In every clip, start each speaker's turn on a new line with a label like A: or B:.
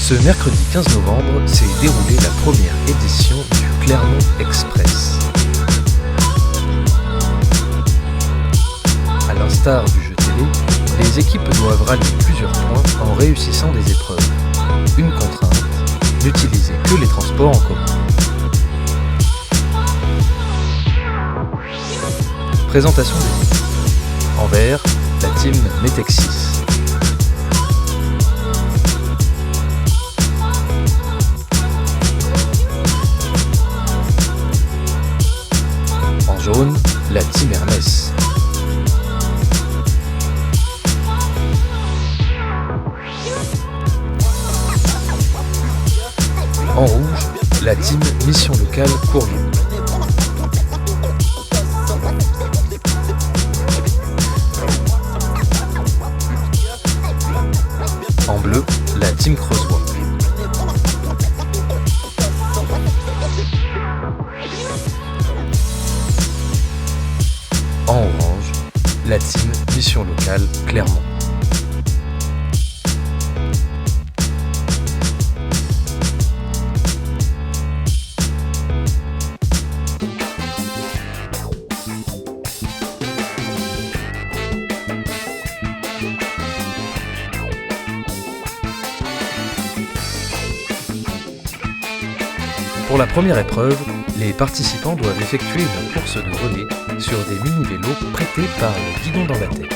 A: Ce mercredi 15 novembre s'est déroulée la première édition du Clermont Express. À l'instar du jeu télé, les équipes doivent rallier plusieurs points en réussissant des épreuves. Une contrainte, n'utiliser que les transports en commun. Présentation des équipes. En vert, la team Metexis. En jaune, la team Hermès. En rouge, la team Mission Locale Cournon. En bleu, la team Creusois. En orange, la team Mission Locale Clermont. Pour la première épreuve, les participants doivent effectuer une course de relais sur des mini-vélos prêtés par le guidon dans la tête.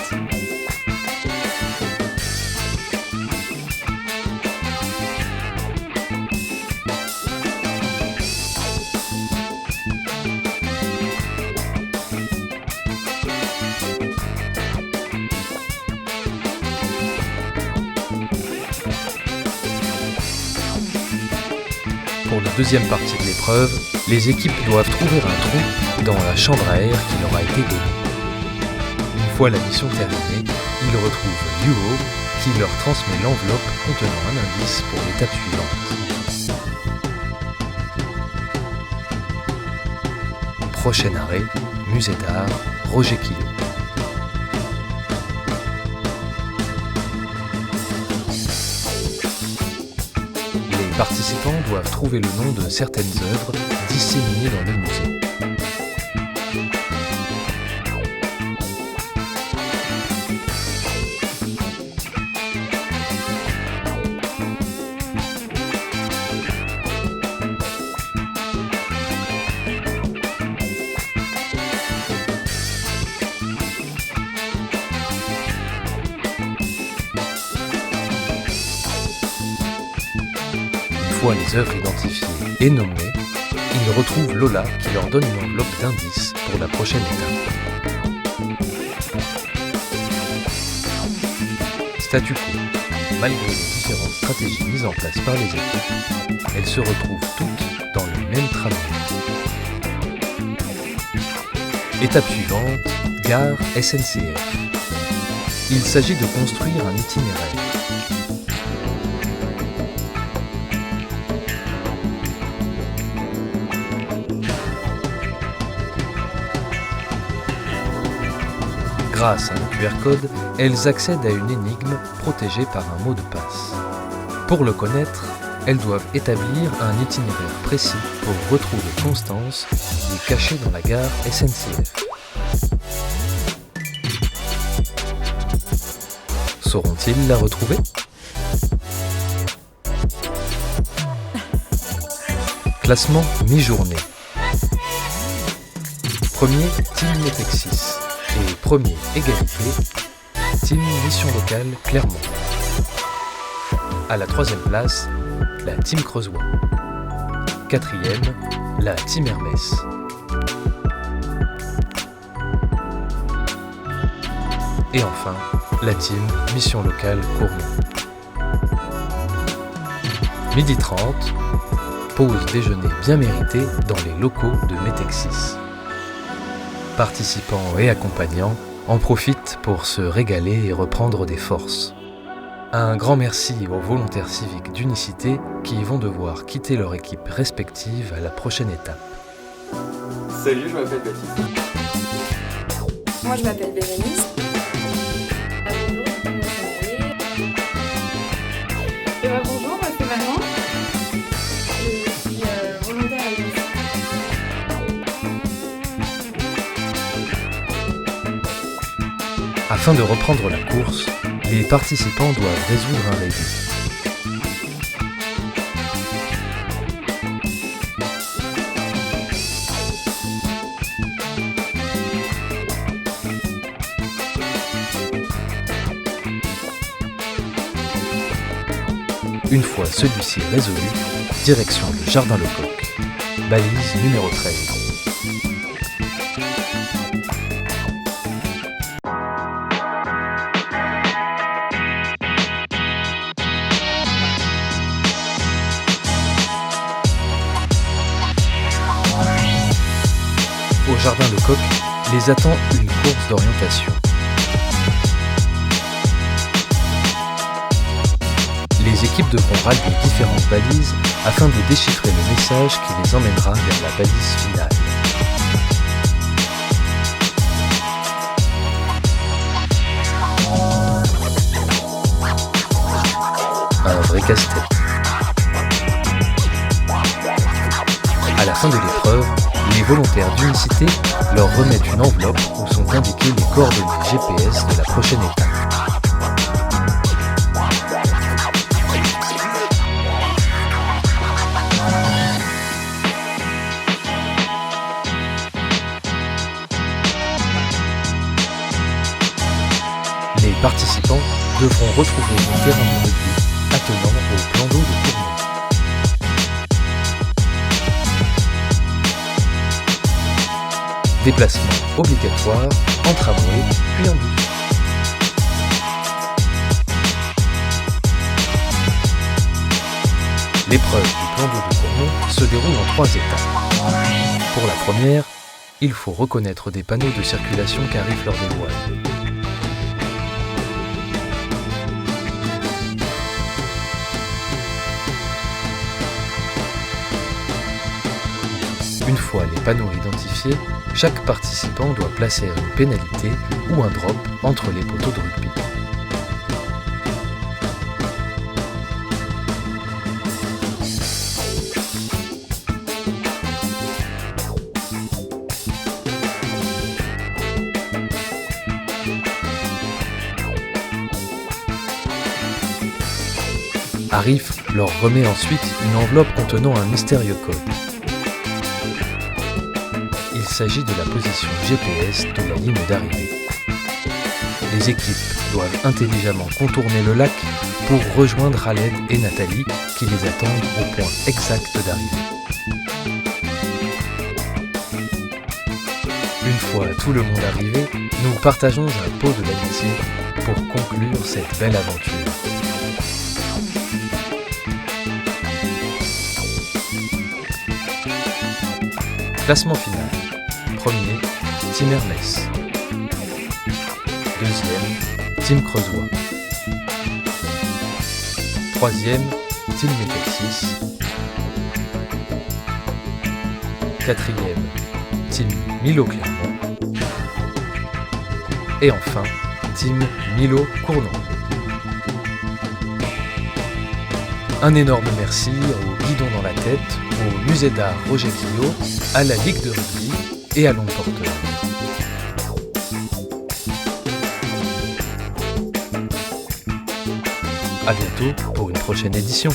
A: Pour la deuxième partie de l'épreuve, les équipes doivent trouver un trou dans la chambre à air qui leur a été donnée. Une fois la mission terminée, ils retrouvent Yuho qui leur transmet l'enveloppe contenant un indice pour l'étape suivante. Prochain arrêt, musée d'art, Roger Quillot. Les participants doivent trouver le nom de certaines œuvres disséminées dans le musée. Une fois les œuvres identifiées et nommées, ils retrouvent Lola qui leur donne une enveloppe d'indices pour la prochaine étape. Statu quo. Malgré les différentes stratégies mises en place par les équipes, elles se retrouvent toutes dans le même tramway. Étape suivante, gare SNCF. Il s'agit de construire un itinéraire. Grâce à un QR code, elles accèdent à une énigme protégée par un mot de passe. Pour le connaître, elles doivent établir un itinéraire précis pour retrouver Constance, qui est cachée dans la gare SNCF. Sauront-ils la retrouver ? Classement mi-journée. Premier, Team Metexis. Et premier, égalité, team Mission Locale Clermont. À la troisième place, la team Creusois. Quatrième, la team Hermès. Et enfin, la team Mission Locale Cournon. 12h30, pause déjeuner bien méritée dans les locaux de Metexis. Participants et accompagnants en profitent pour se régaler et reprendre des forces. Un grand merci aux volontaires civiques d'Unicité qui vont devoir quitter leur équipe respective à la prochaine étape.
B: Salut, je m'appelle Baptiste.
C: Moi, je m'appelle Bérénice.
D: Bonjour, moi c'est Marie. Bonjour, moi c'est Manon.
A: Afin de reprendre la course, les participants doivent résoudre un rébus. Une fois celui-ci résolu, direction le Jardin Lecoq, balise numéro 13. Au Jardin Lecoq, les attend une course d'orientation. Les équipes devront rallier différentes balises afin de déchiffrer le message qui les emmènera vers la balise finale. Un vrai casse-tête. À la fin de l'épreuve, les volontaires d'Unicité leur remettent une enveloppe où sont indiquées les coordonnées GPS de la prochaine étape. Les participants devront retrouver le terrain de rugby attenant au plan d'eau de Tournon. Déplacement obligatoire en tramway puis en bus. L'épreuve du plan d'eau de Tournon se déroule en 3 étapes. Pour la première, il faut reconnaître des panneaux de circulation qui arrivent lors des voies. Une fois les panneaux identifiés, chaque participant doit placer une pénalité ou un drop entre les poteaux de rugby. Arif leur remet ensuite une enveloppe contenant un mystérieux code. Il s'agit de la position GPS de la ligne d'arrivée. Les équipes doivent intelligemment contourner le lac pour rejoindre Khaled et Nathalie qui les attendent au point exact d'arrivée. Une fois tout le monde arrivé, nous partageons un pot de l'amitié pour conclure cette belle aventure. Classement final. Premier, Team Hermès. Deuxième, Team Creusois. Troisième, Team Métexis. Quatrième, Team Milo Clermont. Et enfin, Team Milo Cournon. Un énorme merci au Guidon dans la tête, au Musée d'art Roger Quillot, à la Ligue de rugby et à Longue Porteur. À bientôt pour une prochaine édition.